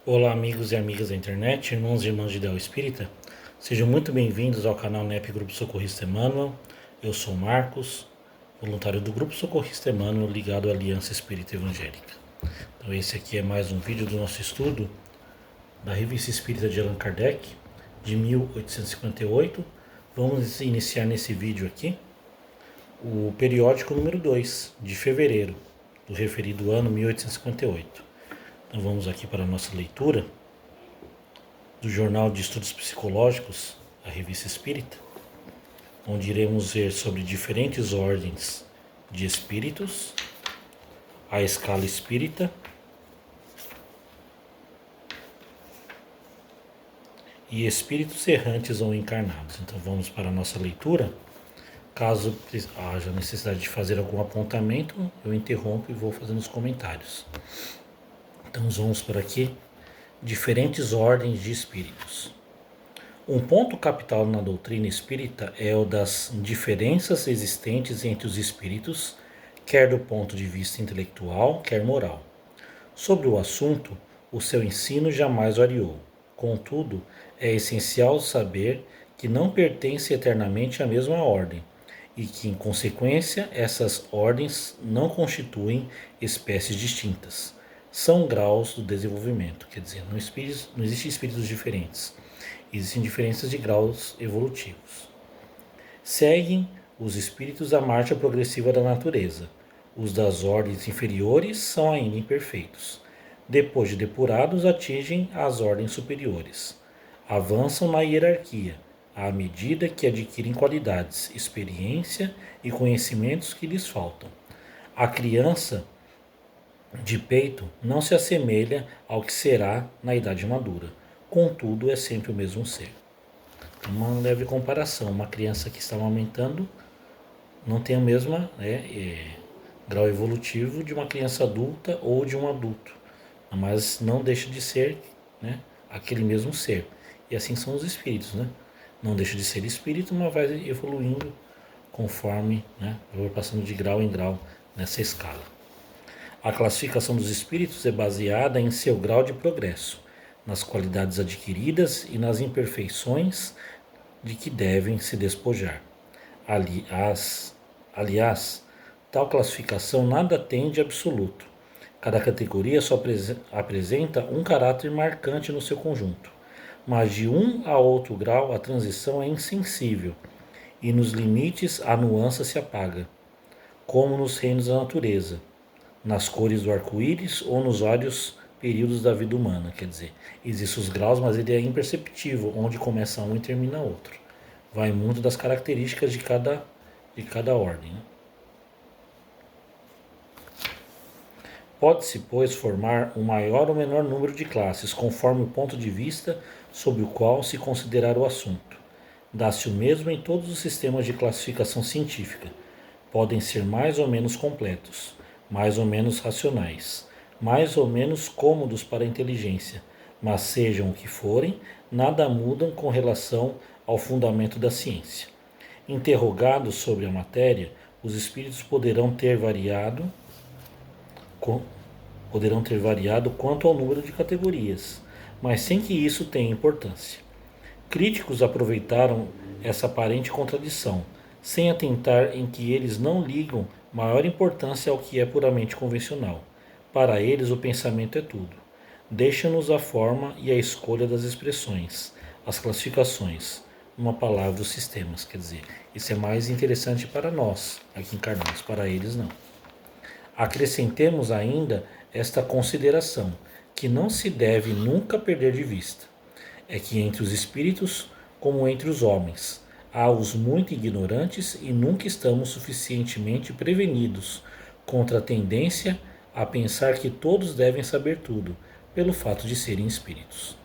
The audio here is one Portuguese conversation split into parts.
Olá, amigos e amigas da internet, irmãos e irmãs de Ideal Espírita. Sejam muito bem-vindos ao canal NEP Grupo Socorrista Emmanuel. Eu sou Marcos, voluntário do Grupo Socorrista Emmanuel ligado à Aliança Espírita Evangélica. Então esse aqui é mais um vídeo do nosso estudo da Revista Espírita de Allan Kardec, de 1858. Vamos iniciar nesse vídeo aqui o periódico número 2, de fevereiro, do referido ano 1858. Então vamos aqui para a nossa leitura do Jornal de Estudos Psicológicos, a Revista Espírita, onde iremos ver sobre diferentes ordens de espíritos, a escala espírita e espíritos errantes ou encarnados. Então vamos para a nossa leitura. Caso haja necessidade de fazer algum apontamento, eu interrompo e vou fazendo os comentários. Então vamos por aqui, diferentes ordens de espíritos. Um ponto capital na doutrina espírita é o das diferenças existentes entre os espíritos, quer do ponto de vista intelectual, quer moral. Sobre o assunto, o seu ensino jamais variou. Contudo, é essencial saber que não pertence eternamente à mesma ordem e que, em consequência, essas ordens não constituem espécies distintas. São graus do desenvolvimento, quer dizer, não existem espíritos diferentes. Existem diferenças de graus evolutivos. Seguem os espíritos a marcha progressiva da natureza. Os das ordens inferiores são ainda imperfeitos. Depois de depurados, atingem as ordens superiores. Avançam na hierarquia, à medida que adquirem qualidades, experiência e conhecimentos que lhes faltam. A criança de peito não se assemelha ao que será na idade madura. Contudo, é sempre o mesmo ser. Uma leve comparação, uma criança que está amamentando não tem o mesmo grau evolutivo de uma criança adulta ou de um adulto, mas não deixa de ser, aquele mesmo ser. E assim são os espíritos, Não deixa de ser espírito, mas vai evoluindo conforme, vai passando de grau em grau nessa escala. A classificação dos espíritos é baseada em seu grau de progresso, nas qualidades adquiridas e nas imperfeições de que devem se despojar. Aliás, tal classificação nada tem de absoluto. Cada categoria só apresenta um caráter marcante no seu conjunto, mas de um a outro grau a transição é insensível e nos limites a nuance se apaga, como nos reinos da natureza, nas cores do arco-íris ou nos vários períodos da vida humana. Quer dizer, existem os graus, mas ele é imperceptível, onde começa um e termina outro. Vai muito das características de cada ordem. Pode-se, pois, formar um maior ou menor número de classes, conforme o ponto de vista sob o qual se considerar o assunto. Dá-se o mesmo em todos os sistemas de classificação científica. Podem ser mais ou menos completos, mais ou menos racionais, mais ou menos cômodos para a inteligência, mas sejam o que forem, nada mudam com relação ao fundamento da ciência. Interrogados sobre a matéria, os espíritos poderão ter variado quanto ao número de categorias, mas sem que isso tenha importância. Críticos aproveitaram essa aparente contradição, sem atentar em que eles não ligam maior importância ao que é puramente convencional. Para eles, o pensamento é tudo. Deixa-nos a forma e a escolha das expressões, as classificações, uma palavra, os sistemas. Quer dizer, isso é mais interessante para nós, aqui encarnados, para eles não. Acrescentemos ainda esta consideração, que não se deve nunca perder de vista. É que entre os espíritos, como entre os homens, há os muito ignorantes e nunca estamos suficientemente prevenidos contra a tendência a pensar que todos devem saber tudo, pelo fato de serem espíritos.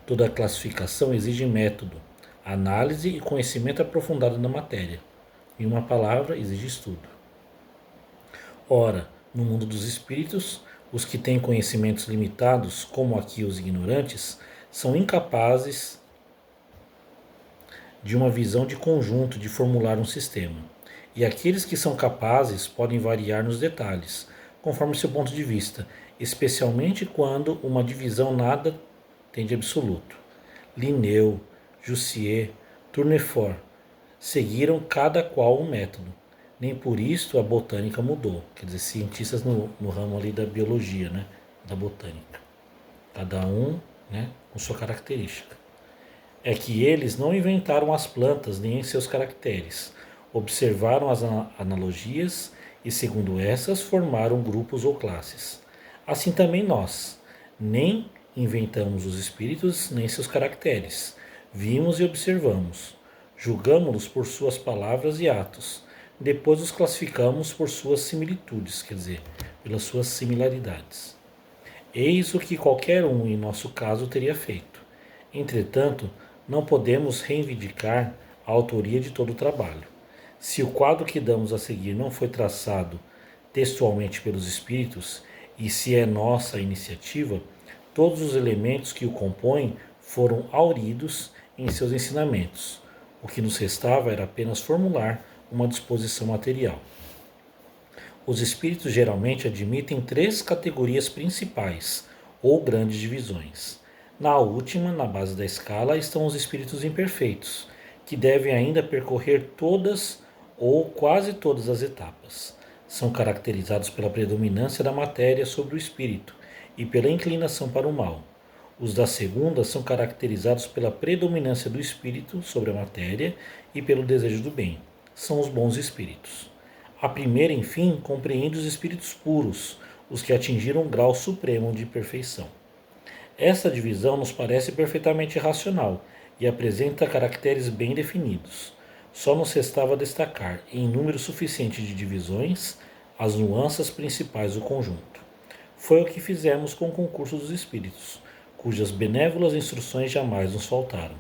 Toda classificação exige método, análise e conhecimento aprofundado da matéria. Em uma palavra, exige estudo. Ora, no mundo dos espíritos, os que têm conhecimentos limitados, como aqui os ignorantes, são incapazes de uma visão de conjunto, de formular um sistema. E aqueles que são capazes podem variar nos detalhes, conforme seu ponto de vista, especialmente quando uma divisão nada tem de absoluto. Linneu, Jussieu, Tournefort seguiram cada qual um método. Nem por isso a botânica mudou. Quer dizer, cientistas no ramo ali da biologia, né? Da botânica. Cada um, né, com sua característica. É que eles não inventaram as plantas nem em seus caracteres. Observaram as analogias e, segundo essas, formaram grupos ou classes. Assim também nós. Nem inventamos os espíritos nem seus caracteres. Vimos e observamos. Julgamos-los por suas palavras e atos. Depois os classificamos por suas similitudes, quer dizer, pelas suas similaridades. Eis o que qualquer um em nosso caso teria feito. Entretanto, não podemos reivindicar a autoria de todo o trabalho. Se o quadro que damos a seguir não foi traçado textualmente pelos espíritos, e se é nossa iniciativa, todos os elementos que o compõem foram hauridos em seus ensinamentos. O que nos restava era apenas formular uma disposição material. Os espíritos geralmente admitem três categorias principais, ou grandes divisões. Na última, na base da escala, estão os espíritos imperfeitos, que devem ainda percorrer todas ou quase todas as etapas. São caracterizados pela predominância da matéria sobre o espírito e pela inclinação para o mal. Os da segunda são caracterizados pela predominância do espírito sobre a matéria e pelo desejo do bem. São os bons espíritos. A primeira, enfim, compreende os espíritos puros, os que atingiram um grau supremo de perfeição. Esta divisão nos parece perfeitamente racional e apresenta caracteres bem definidos. Só nos restava destacar, em número suficiente de divisões, as nuances principais do conjunto. Foi o que fizemos com o concurso dos espíritos, cujas benévolas instruções jamais nos faltaram.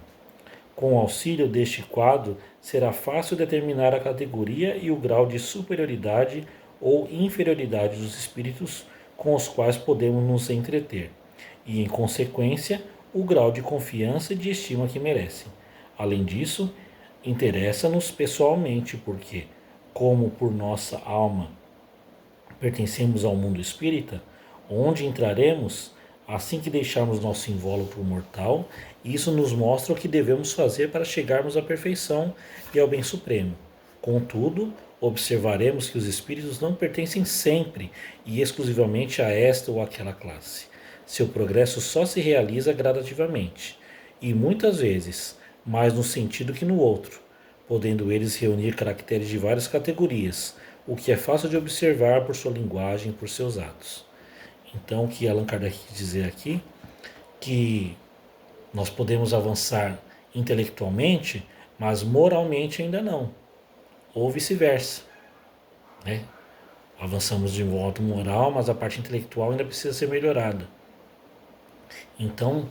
Com o auxílio deste quadro, será fácil determinar a categoria e o grau de superioridade ou inferioridade dos espíritos com os quais podemos nos entreter, e, em consequência, o grau de confiança e de estima que merecem. Além disso, interessa-nos pessoalmente, porque, como por nossa alma pertencemos ao mundo espírita, onde entraremos assim que deixarmos nosso invólucro mortal, isso nos mostra o que devemos fazer para chegarmos à perfeição e ao bem supremo. Contudo, observaremos que os espíritos não pertencem sempre e exclusivamente a esta ou aquela classe. Seu progresso só se realiza gradativamente, e muitas vezes mais no sentido que no outro, podendo eles reunir caracteres de várias categorias, o que é fácil de observar por sua linguagem e por seus atos. Então, o que Allan Kardec quis dizer aqui, que nós podemos avançar intelectualmente, mas moralmente ainda não, ou vice-versa, né? Avançamos de modo moral, mas a parte intelectual ainda precisa ser melhorada. Então,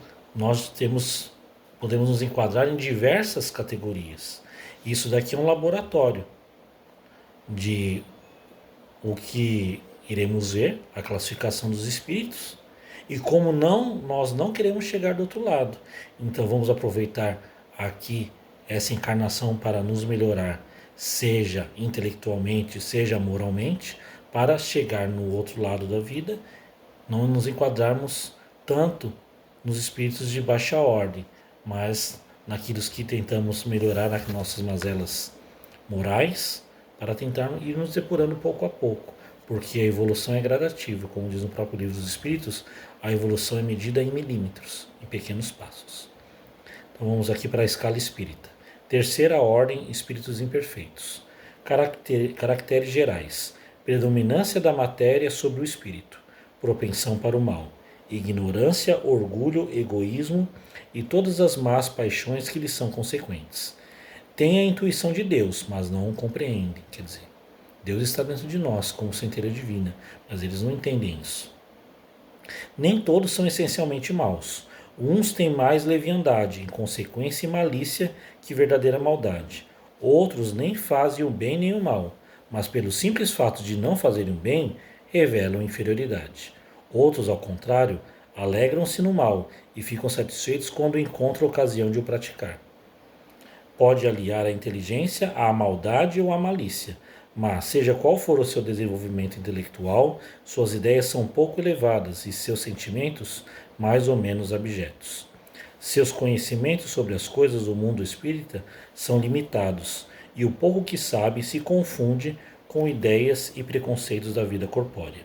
podemos nos enquadrar em diversas categorias. Isso daqui é um laboratório de o que iremos ver, a classificação dos espíritos, e como nós não queremos chegar do outro lado. Então vamos aproveitar aqui essa encarnação para nos melhorar, seja intelectualmente, seja moralmente, para chegar no outro lado da vida, não nos enquadrarmos tanto nos espíritos de baixa ordem, mas naqueles que tentamos melhorar nas nossas mazelas morais, para tentar ir nos depurando pouco a pouco, porque a evolução é gradativa, como diz no próprio Livro dos Espíritos, a evolução é medida em milímetros, em pequenos passos. Então vamos aqui para a escala espírita. Terceira ordem, espíritos imperfeitos. Caracteres gerais: predominância da matéria sobre o espírito, propensão para o mal, ignorância, orgulho, egoísmo e todas as más paixões que lhes são consequentes. Tem a intuição de Deus, mas não o compreendem, quer dizer, Deus está dentro de nós, como centelha divina, mas eles não entendem isso. Nem todos são essencialmente maus. Uns têm mais leviandade, inconsequência e malícia que verdadeira maldade. Outros nem fazem o bem nem o mal, mas pelo simples fato de não fazerem o bem, revelam inferioridade. Outros, ao contrário, alegram-se no mal e ficam satisfeitos quando encontram ocasião de o praticar. Pode aliar a inteligência à maldade ou à malícia, mas, seja qual for o seu desenvolvimento intelectual, suas ideias são pouco elevadas e seus sentimentos mais ou menos abjetos. Seus conhecimentos sobre as coisas do mundo espírita são limitados, e o pouco que sabe se confunde com ideias e preconceitos da vida corpórea.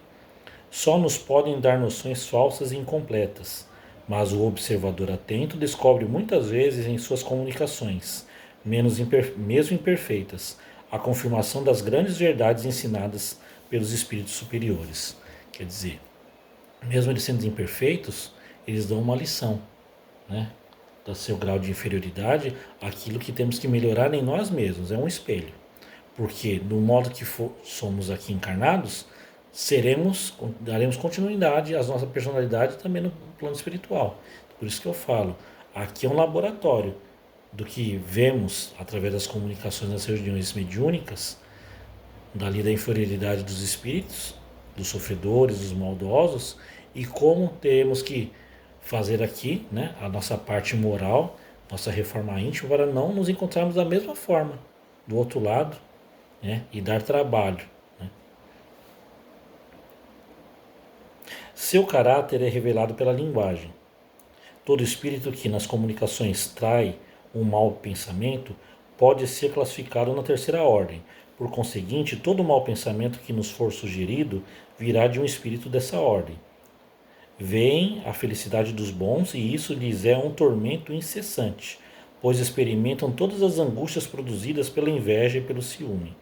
Só nos podem dar noções falsas e incompletas, mas o observador atento descobre muitas vezes em suas comunicações, mesmo imperfeitas, a confirmação das grandes verdades ensinadas pelos espíritos superiores. Quer dizer, mesmo eles sendo imperfeitos, eles dão uma lição, né? Do seu grau de inferioridade, aquilo que temos que melhorar em nós mesmos, é um espelho. Porque do modo que somos aqui encarnados, daremos continuidade à nossa personalidade também no plano espiritual. Por isso que eu falo, aqui é um laboratório do que vemos através das comunicações das reuniões mediúnicas, dali da inferioridade dos espíritos, dos sofredores, dos maldosos, e como temos que fazer aqui, né, a nossa parte moral, nossa reforma íntima, para não nos encontrarmos da mesma forma do outro lado, né, e dar trabalho. Né. Seu caráter é revelado pela linguagem. Todo espírito que nas comunicações trai um mau pensamento pode ser classificado na terceira ordem. Por conseguinte, todo mau pensamento que nos for sugerido virá de um espírito dessa ordem. Veem a felicidade dos bons e isso lhes é um tormento incessante, pois experimentam todas as angústias produzidas pela inveja e pelo ciúme.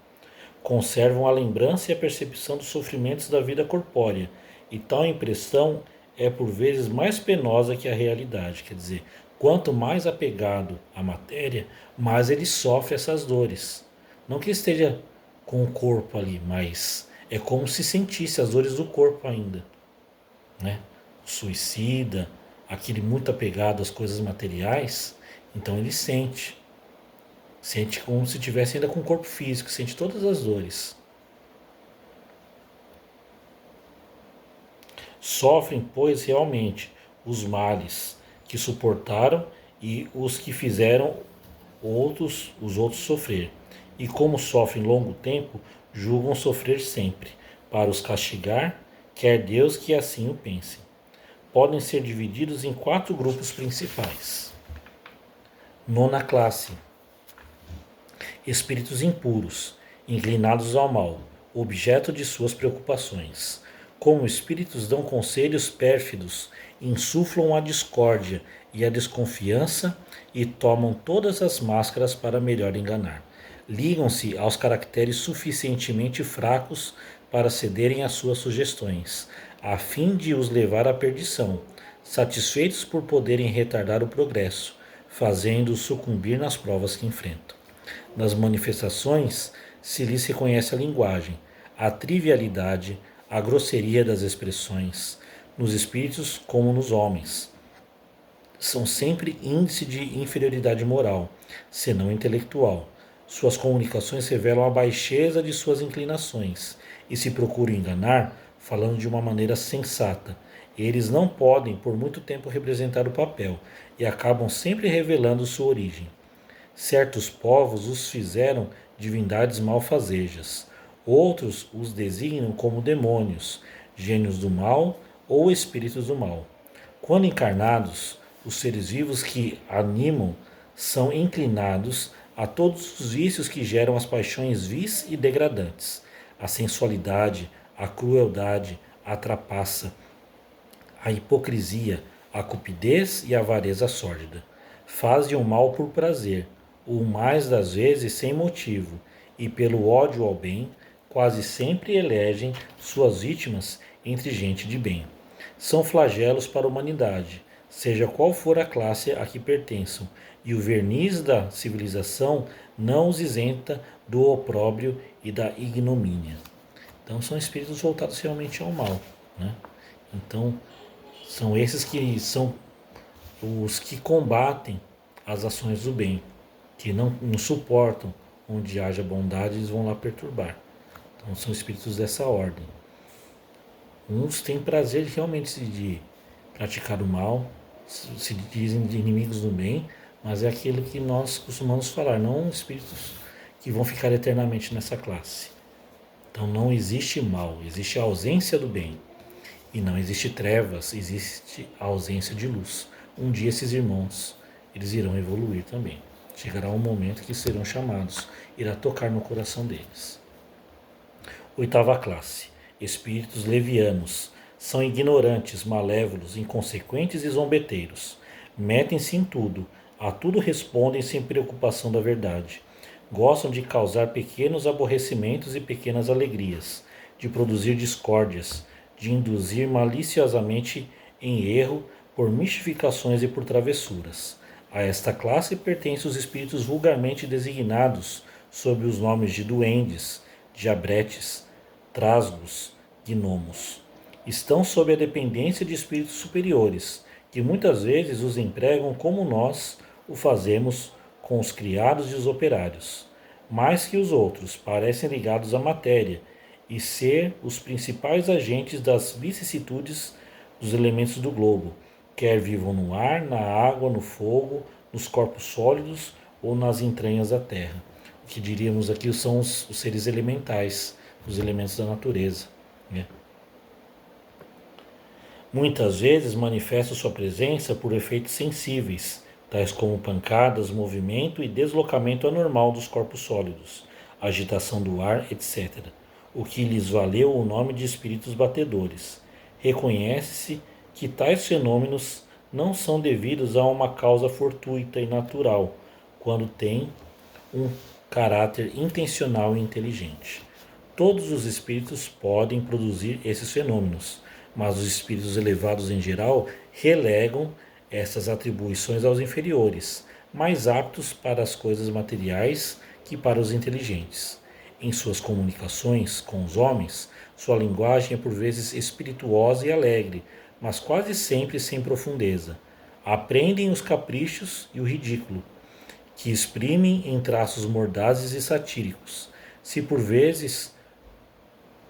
Conservam a lembrança e a percepção dos sofrimentos da vida corpórea, e tal impressão é por vezes mais penosa que a realidade. Quer dizer, quanto mais apegado à matéria, mais ele sofre essas dores. Não que esteja com o corpo ali, mas é como se sentisse as dores do corpo ainda, né? O suicida, aquele muito apegado às coisas materiais, então ele sente. Sente como se tivesse ainda com o corpo físico, sente todas as dores. Sofrem, pois, realmente os males que suportaram e os que fizeram os outros sofrer. E como sofrem longo tempo, julgam sofrer sempre, para os castigar, quer Deus que assim o pense. Podem ser divididos em 4 grupos principais. Nona classe: espíritos impuros, inclinados ao mal, objeto de suas preocupações. Como espíritos dão conselhos pérfidos, insuflam a discórdia e a desconfiança e tomam todas as máscaras para melhor enganar. Ligam-se aos caracteres suficientemente fracos para cederem às suas sugestões, a fim de os levar à perdição, satisfeitos por poderem retardar o progresso, fazendo-os sucumbir nas provas que enfrentam. Nas manifestações se lhes reconhece a linguagem, a trivialidade, a grosseria das expressões, nos espíritos como nos homens. São sempre índice de inferioridade moral, senão intelectual. Suas comunicações revelam a baixeza de suas inclinações e se procuram enganar falando de uma maneira sensata. Eles não podem por muito tempo representar o papel e acabam sempre revelando sua origem. Certos povos os fizeram divindades malfazejas. Outros os designam como demônios, gênios do mal ou espíritos do mal. Quando encarnados, os seres vivos que animam são inclinados a todos os vícios que geram as paixões vis e degradantes, a sensualidade, a crueldade, a trapaça, a hipocrisia, a cupidez e a avareza sórdida. Fazem o mal por prazer, o mais das vezes sem motivo, e pelo ódio ao bem, quase sempre elegem suas vítimas entre gente de bem. São flagelos para a humanidade, seja qual for a classe a que pertençam, e o verniz da civilização não os isenta do opróbrio e da ignomínia. Então são espíritos voltados realmente ao mal, né? Então são esses que são os que combatem as ações do bem, que não suportam onde haja bondade, eles vão lá perturbar. Então são espíritos dessa ordem. Uns têm prazer realmente de praticar o mal, se dizem de inimigos do bem, mas é aquilo que nós costumamos falar, não espíritos que vão ficar eternamente nessa classe. Então não existe mal, existe a ausência do bem. E não existe trevas, existe a ausência de luz. um dia esses irmãos, eles irão evoluir também. Chegará um momento que serão chamados, irá tocar no coração deles. Oitava classe, espíritos levianos. São ignorantes, malévolos, inconsequentes e zombeteiros. Metem-se em tudo, a tudo respondem sem preocupação da verdade. Gostam de causar pequenos aborrecimentos e pequenas alegrias, de produzir discórdias, de induzir maliciosamente em erro por mistificações e por travessuras. A esta classe pertencem os espíritos vulgarmente designados sob os nomes de duendes, diabretes, trasgos, gnomos. Estão sob a dependência de espíritos superiores, que muitas vezes os empregam como nós o fazemos com os criados e os operários. Mais que os outros, parecem ligados à matéria e ser os principais agentes das vicissitudes dos elementos do globo, quer vivam no ar, na água, no fogo, nos corpos sólidos ou nas entranhas da terra. O que diríamos aqui são os seres elementais, os elementos da natureza, né? Muitas vezes manifestam sua presença por efeitos sensíveis, tais como pancadas, movimento e deslocamento anormal dos corpos sólidos, agitação do ar, etc., o que lhes valeu o nome de espíritos batedores. Reconhece-se que tais fenômenos não são devidos a uma causa fortuita e natural, quando têm um caráter intencional e inteligente. Todos os espíritos podem produzir esses fenômenos, mas os espíritos elevados em geral relegam essas atribuições aos inferiores, mais aptos para as coisas materiais que para os inteligentes. Em suas comunicações com os homens, sua linguagem é por vezes espirituosa e alegre, mas quase sempre sem profundeza. Aprendem os caprichos e o ridículo, que exprimem em traços mordazes e satíricos. Se por vezes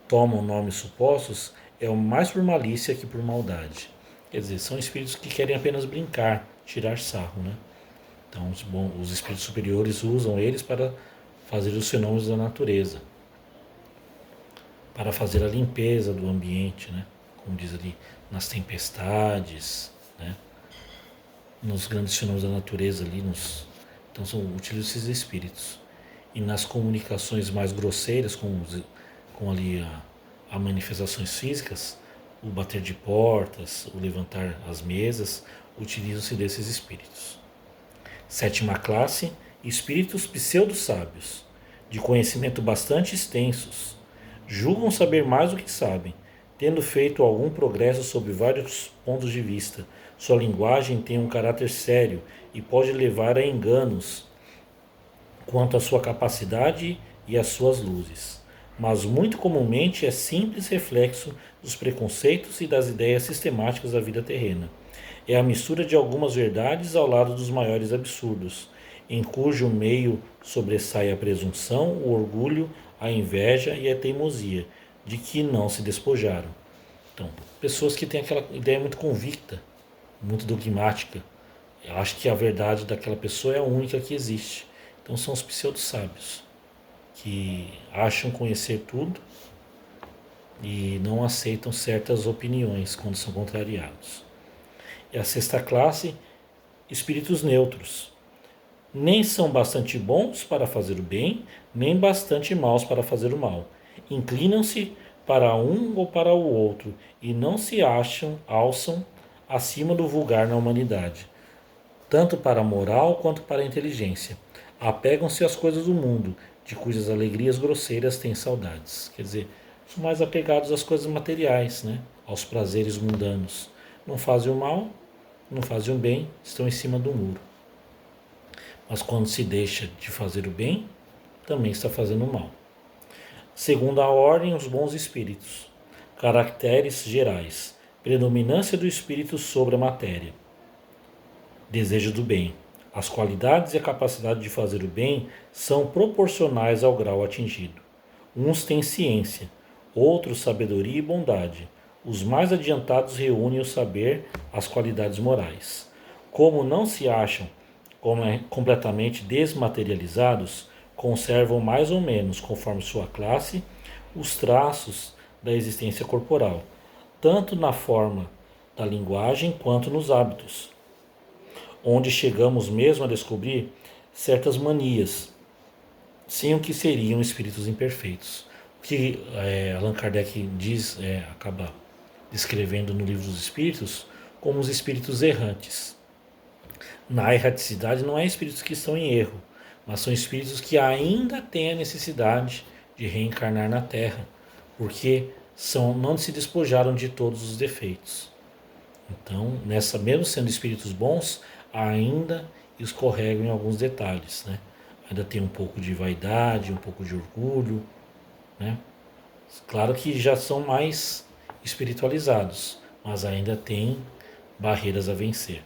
tomam nomes supostos, é mais por malícia que por maldade. Quer dizer, são espíritos que querem apenas brincar, tirar sarro, né? Então, os espíritos superiores usam eles para fazer os fenômenos da natureza, para fazer a limpeza do ambiente, né? Como diz ali, nas tempestades, né? Nos grandes fenômenos da natureza ali, então utilizam esses espíritos. E nas comunicações mais grosseiras, com ali a manifestações físicas, o bater de portas, o levantar as mesas, utilizam-se desses espíritos. Sétima classe, espíritos pseudo-sábios, de conhecimento bastante extensos. Julgam saber mais do que sabem, tendo feito algum progresso sob vários pontos de vista. Sua linguagem tem um caráter sério e pode levar a enganos quanto à sua capacidade e às suas luzes, mas muito comumente é simples reflexo dos preconceitos e das ideias sistemáticas da vida terrena. É a mistura de algumas verdades ao lado dos maiores absurdos, em cujo meio sobressai a presunção, o orgulho, a inveja e a teimosia, de que não se despojaram. Então, pessoas que têm aquela ideia muito convicta, muito dogmática. Eu acho que a verdade daquela pessoa é a única que existe. Então são os pseudo-sábios, que acham conhecer tudo e não aceitam certas opiniões quando são contrariados. E a sexta classe, espíritos neutros. Nem são bastante bons para fazer o bem, nem bastante maus para fazer o mal. Inclinam-se para um ou para o outro e não se alçam acima do vulgar na humanidade, tanto para a moral quanto para a inteligência. Apegam-se às coisas do mundo, de cujas alegrias grosseiras têm saudades. Quer dizer, são mais apegados às coisas materiais, né? Aos prazeres mundanos. Não fazem o mal, não fazem o bem, estão em cima do muro. Mas quando se deixa de fazer o bem, também está fazendo o mal. Segunda ordem, os bons espíritos. Caracteres gerais. Predominância do espírito sobre a matéria. Desejo do bem. As qualidades e a capacidade de fazer o bem são proporcionais ao grau atingido. Uns têm ciência, outros sabedoria e bondade. Os mais adiantados reúnem o saber, as qualidades morais. Como não se acham completamente desmaterializados, conservam mais ou menos, conforme sua classe, os traços da existência corporal, tanto na forma da linguagem quanto nos hábitos. onde chegamos mesmo a descobrir certas manias, sem o que seriam espíritos imperfeitos. O que Allan Kardec diz, acaba descrevendo no Livro dos Espíritos, como os espíritos errantes. Na erraticidade não é espíritos que estão em erro, mas são espíritos que ainda têm a necessidade de reencarnar na Terra, porque não se despojaram de todos os defeitos. Então, mesmo sendo espíritos bons, ainda escorregam em alguns detalhes, né? Ainda tem um pouco de vaidade, um pouco de orgulho, né? Claro que já são mais espiritualizados, mas ainda tem barreiras a vencer.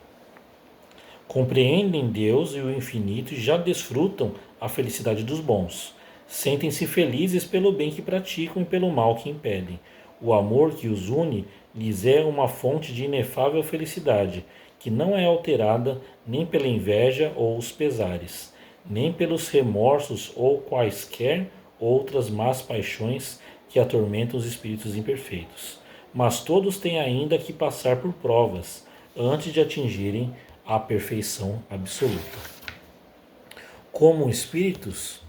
Compreendem Deus e o infinito e já desfrutam a felicidade dos bons. Sentem-se felizes pelo bem que praticam e pelo mal que impedem. O amor que os une lhes é uma fonte de inefável felicidade, que não é alterada nem pela inveja ou os pesares, nem pelos remorsos ou quaisquer outras más paixões que atormentam os espíritos imperfeitos. Mas todos têm ainda que passar por provas antes de atingirem a perfeição absoluta. Como espíritos,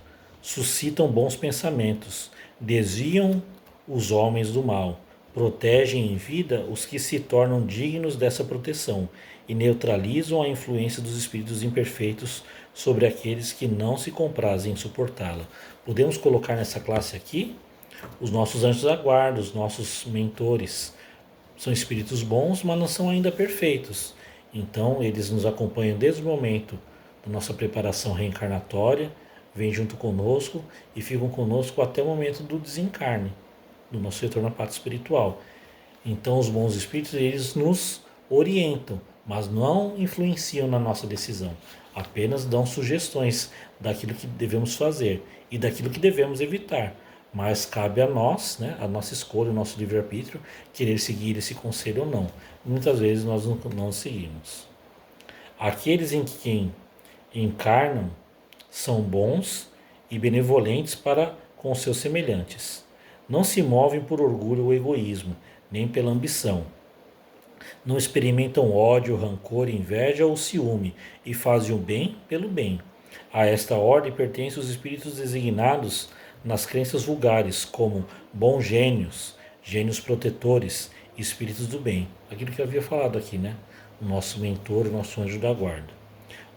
suscitam bons pensamentos, desviam os homens do mal, protegem em vida os que se tornam dignos dessa proteção e neutralizam a influência dos espíritos imperfeitos sobre aqueles que não se comprazem em suportá-la. Podemos colocar nessa classe aqui os nossos anjos da guarda, os nossos mentores. São espíritos bons, mas não são ainda perfeitos. Então, eles nos acompanham desde o momento da nossa preparação reencarnatória, vêm junto conosco e ficam conosco até o momento do desencarne, do nosso retorno à pátria espiritual. Então, os bons espíritos, eles nos orientam, mas não influenciam na nossa decisão. Apenas dão sugestões daquilo que devemos fazer e daquilo que devemos evitar. Mas cabe a nós, né, a nossa escolha, o nosso livre-arbítrio, querer seguir esse conselho ou não. Muitas vezes nós não seguimos. Aqueles em quem encarnam são bons e benevolentes para com seus semelhantes. Não se movem por orgulho ou egoísmo, nem pela ambição. Não experimentam ódio, rancor, inveja ou ciúme e fazem o bem pelo bem. A esta ordem pertencem os espíritos designados nas crenças vulgares como bons gênios, gênios protetores, espíritos do bem. Aquilo que eu havia falado aqui, né? O nosso mentor, o nosso anjo da guarda.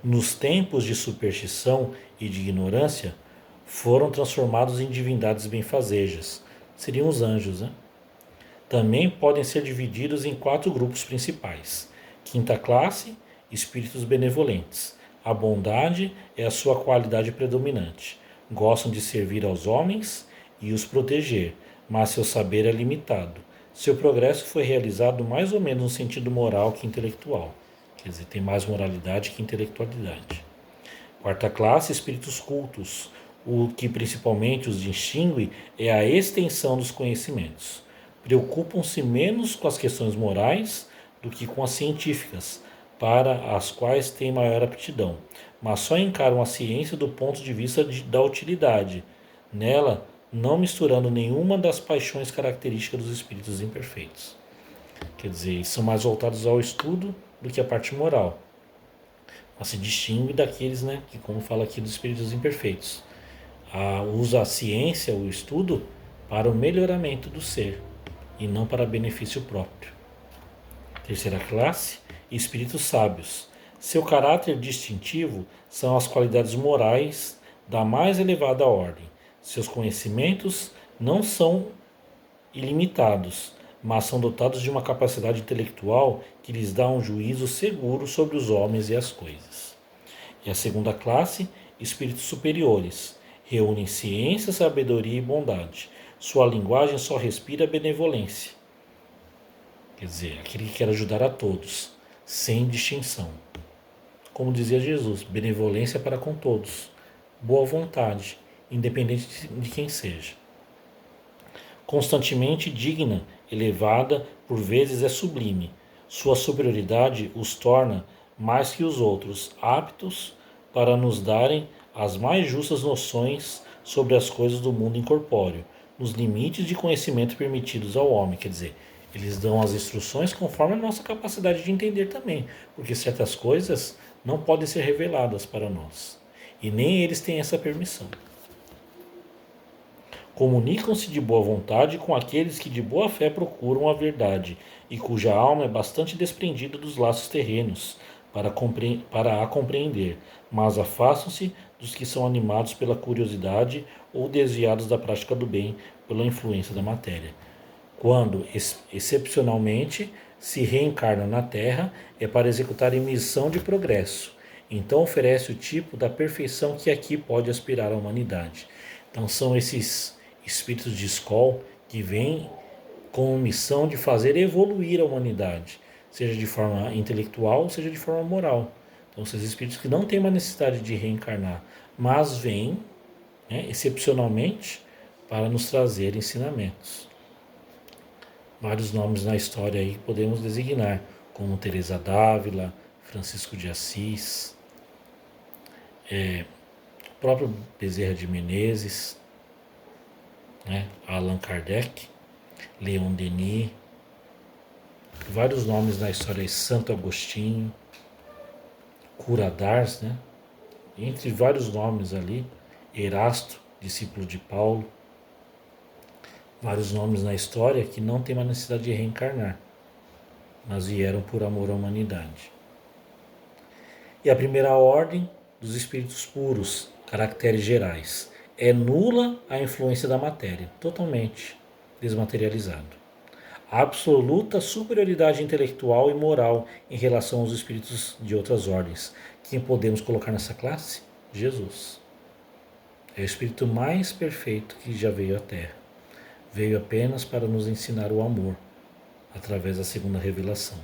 Nos tempos de superstição e de ignorância, foram transformados em divindades benfazejas. Seriam os anjos, né? Também podem ser divididos em 4 grupos principais. Quinta classe, espíritos benevolentes. A bondade é a sua qualidade predominante. Gostam de servir aos homens e os proteger, mas seu saber é limitado. Seu progresso foi realizado mais ou menos no sentido moral que intelectual. Quer dizer, tem mais moralidade que intelectualidade. Quarta classe, espíritos cultos. O que principalmente os distingue é a extensão dos conhecimentos. Preocupam-se menos com as questões morais do que com as científicas, para as quais têm maior aptidão, mas só encaram a ciência do ponto de vista da utilidade, nela não misturando nenhuma das paixões características dos espíritos imperfeitos. Quer dizer, são mais voltados ao estudo do que à parte moral. Mas se distingue daqueles, né, que como fala aqui dos espíritos imperfeitos, usa a ciência, o estudo, para o melhoramento do ser e não para benefício próprio. Terceira classe, espíritos sábios. Seu caráter distintivo são as qualidades morais da mais elevada ordem. Seus conhecimentos não são ilimitados, mas são dotados de uma capacidade intelectual que lhes dá um juízo seguro sobre os homens e as coisas. E a segunda classe, espíritos superiores. Reúnem ciência, sabedoria e bondade. Sua linguagem só respira benevolência. Quer dizer, aquele que quer ajudar a todos, sem distinção. Como dizia Jesus, benevolência para com todos, boa vontade, independente de quem seja. Constantemente digna, elevada, por vezes é sublime. Sua superioridade os torna, mais que os outros, aptos para nos darem as mais justas noções sobre as coisas do mundo incorpóreo, nos limites de conhecimento permitidos ao homem. Quer dizer, eles dão as instruções conforme a nossa capacidade de entender também, porque certas coisas não podem ser reveladas para nós, e nem eles têm essa permissão. Comunicam-se de boa vontade com aqueles que de boa fé procuram a verdade e cuja alma é bastante desprendida dos laços terrenos para a compreender, mas afastam-se dos que são animados pela curiosidade ou desviados da prática do bem pela influência da matéria. Quando, excepcionalmente, se reencarna na Terra, é para executar missão de progresso. Então oferece o tipo da perfeição que aqui pode aspirar a humanidade. Então são esses espíritos de escola que vêm com a missão de fazer evoluir a humanidade, seja de forma intelectual, seja de forma moral. Então, esses espíritos que não têm uma necessidade de reencarnar, mas vêm, né, excepcionalmente, para nos trazer ensinamentos. Vários nomes na história aí podemos designar, como Teresa d'Ávila, Francisco de Assis, o próprio Bezerra de Menezes, né, Allan Kardec, Leon Denis, vários nomes na história, Santo Agostinho, Cura d'Ars, né? Entre vários nomes ali, Erasto, discípulo de Paulo, vários nomes na história que não tem uma necessidade de reencarnar, mas vieram por amor à humanidade. E a primeira ordem dos espíritos puros, caracteres gerais, é nula a influência da matéria, totalmente desmaterializado. Absoluta superioridade intelectual e moral em relação aos espíritos de outras ordens. Quem podemos colocar nessa classe? Jesus. É o espírito mais perfeito que já veio à Terra. Veio apenas para nos ensinar o amor, através da segunda revelação.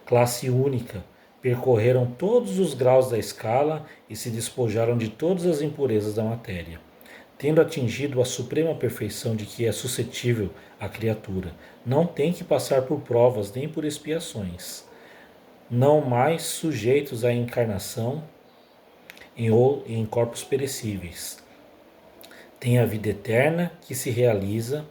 Classe única. Percorreram todos os graus da escala e se despojaram de todas as impurezas da matéria, tendo atingido a suprema perfeição de que é suscetível a criatura. Não tem que passar por provas nem por expiações. Não mais sujeitos à encarnação em corpos perecíveis. Tem a vida eterna que se realiza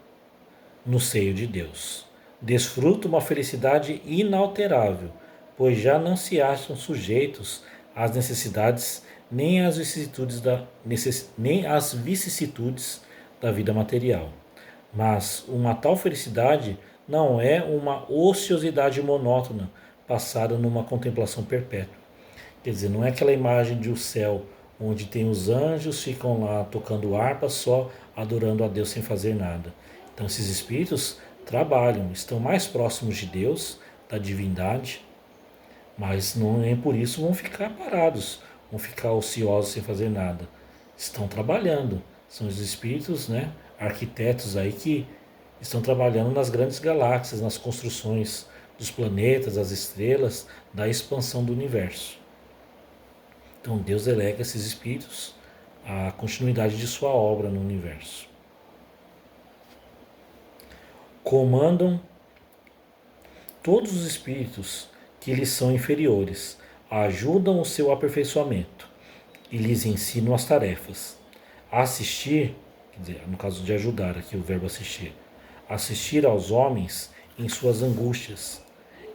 no seio de Deus. Desfruta uma felicidade inalterável, pois já não se acham sujeitos às necessidades nem às vicissitudes da vida material. Mas uma tal felicidade não é uma ociosidade monótona passada numa contemplação perpétua. Quer dizer, não é aquela imagem de um céu onde tem os anjos, ficam lá tocando harpa, só adorando a Deus sem fazer nada. Então esses espíritos trabalham, estão mais próximos de Deus, da divindade, mas não nem por isso vão ficar parados, vão ficar ociosos sem fazer nada. Estão trabalhando, são os espíritos, né, arquitetos aí que estão trabalhando nas grandes galáxias, nas construções dos planetas, das estrelas, da expansão do universo. Então Deus delega a esses espíritos a continuidade de sua obra no universo. Comandam todos os espíritos que lhes são inferiores, ajudam o seu aperfeiçoamento e lhes ensinam as tarefas. Assistir, quer dizer, no caso de ajudar, aqui o verbo assistir, assistir aos homens em suas angústias,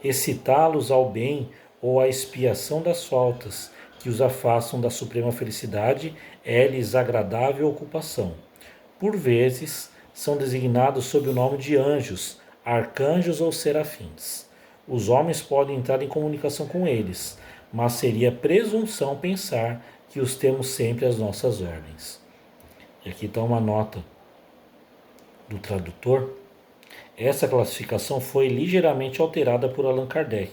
excitá-los ao bem ou à expiação das faltas que os afastam da suprema felicidade é-lhes agradável ocupação. Por vezes, são designados sob o nome de anjos, arcanjos ou serafins. Os homens podem entrar em comunicação com eles, mas seria presunção pensar que os temos sempre às nossas ordens. E aqui está uma nota do tradutor. Essa classificação foi ligeiramente alterada por Allan Kardec,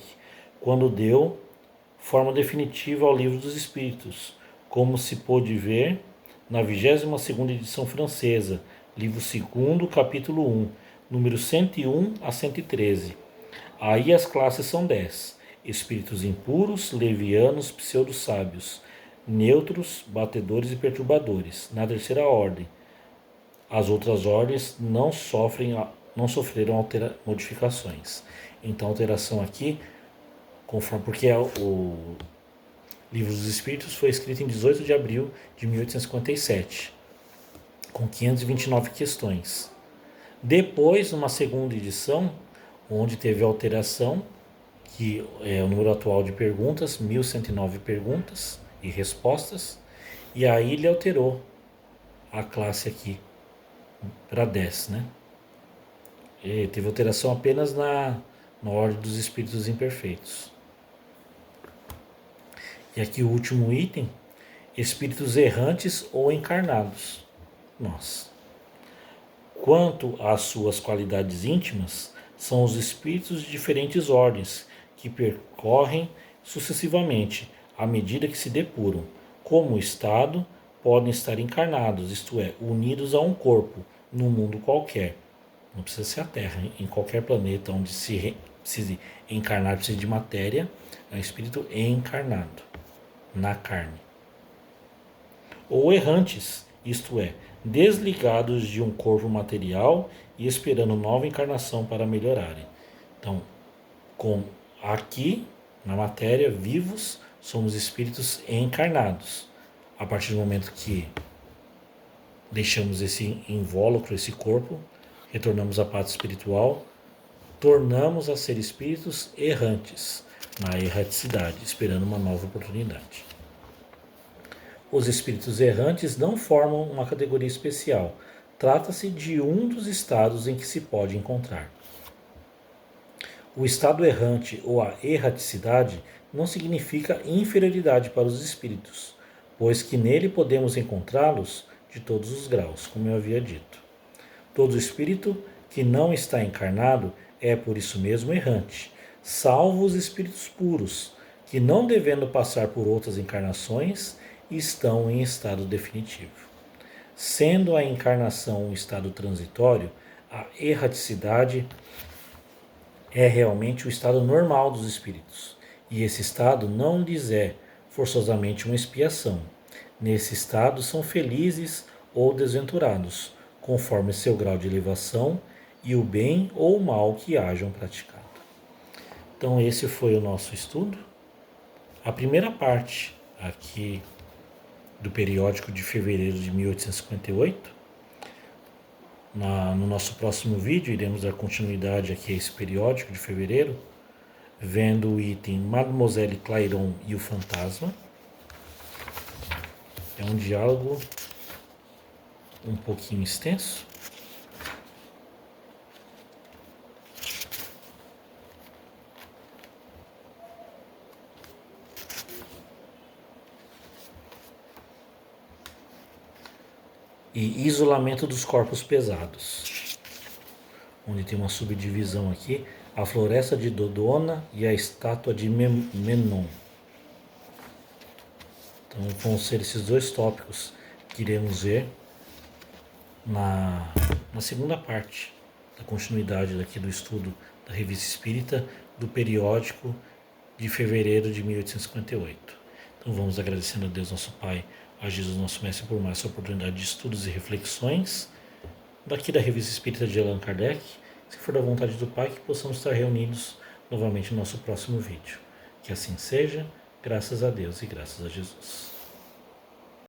quando deu forma definitiva ao Livro dos Espíritos, como se pôde ver na 22ª edição francesa, livro 2º, capítulo 1, número 101 a 113. Aí as classes são 10: espíritos impuros, levianos, pseudo-sábios, neutros, batedores e perturbadores, na terceira ordem. As outras ordens não sofreram modificações. Então a alteração aqui, conforme, porque o Livro dos Espíritos foi escrito em 18 de abril de 1857, com 529 questões. Depois, numa segunda edição, onde teve alteração, que é o número atual de perguntas, 1109 perguntas e respostas, e aí ele alterou a classe aqui para 10, né? E teve alteração apenas na ordem dos espíritos imperfeitos. E aqui o último item, espíritos errantes ou encarnados. Nossa. Quanto às suas qualidades íntimas, são os espíritos de diferentes ordens que percorrem sucessivamente à medida que se depuram. Como estado, podem estar encarnados, isto é, unidos a um corpo, num mundo qualquer. Não precisa ser a Terra, em qualquer planeta onde se precise encarnar, precisa de matéria, é um espírito encarnado, na carne. Ou errantes, isto é, desligados de um corpo material e esperando nova encarnação para melhorarem. Então, aqui na matéria, vivos, somos espíritos encarnados. A partir do momento que deixamos esse invólucro, esse corpo, retornamos à pátria espiritual, tornamos a ser espíritos errantes, na erraticidade, esperando uma nova oportunidade. Os espíritos errantes não formam uma categoria especial. Trata-se de um dos estados em que se pode encontrar. O estado errante ou a erraticidade não significa inferioridade para os espíritos, pois que nele podemos encontrá-los de todos os graus, como eu havia dito. Todo espírito que não está encarnado é por isso mesmo errante, salvo os espíritos puros, que não devendo passar por outras encarnações, estão em estado definitivo. Sendo a encarnação um estado transitório, a erraticidade é realmente o estado normal dos espíritos, e esse estado não lhes é forçosamente uma expiação. Nesse estado são felizes ou desventurados, conforme seu grau de elevação e o bem ou o mal que hajam praticado. Então esse foi o nosso estudo. A primeira parte aqui do periódico de fevereiro de 1858. No nosso próximo vídeo iremos dar continuidade aqui a esse periódico de fevereiro, vendo o item Mademoiselle Clairon e o Fantasma. É um diálogo um pouquinho extenso. E isolamento dos corpos pesados, onde tem uma subdivisão aqui, a floresta de Dodona e a estátua de Menon. Então vão ser esses dois tópicos que iremos ver na segunda parte da continuidade daqui do estudo da Revista Espírita, do periódico de fevereiro de 1858. Então vamos agradecendo a Deus nosso Pai, a Jesus nosso Mestre, por mais essa oportunidade de estudos e reflexões daqui da Revista Espírita de Allan Kardec. Se for da vontade do Pai, que possamos estar reunidos novamente no nosso próximo vídeo. Que assim seja, graças a Deus e graças a Jesus.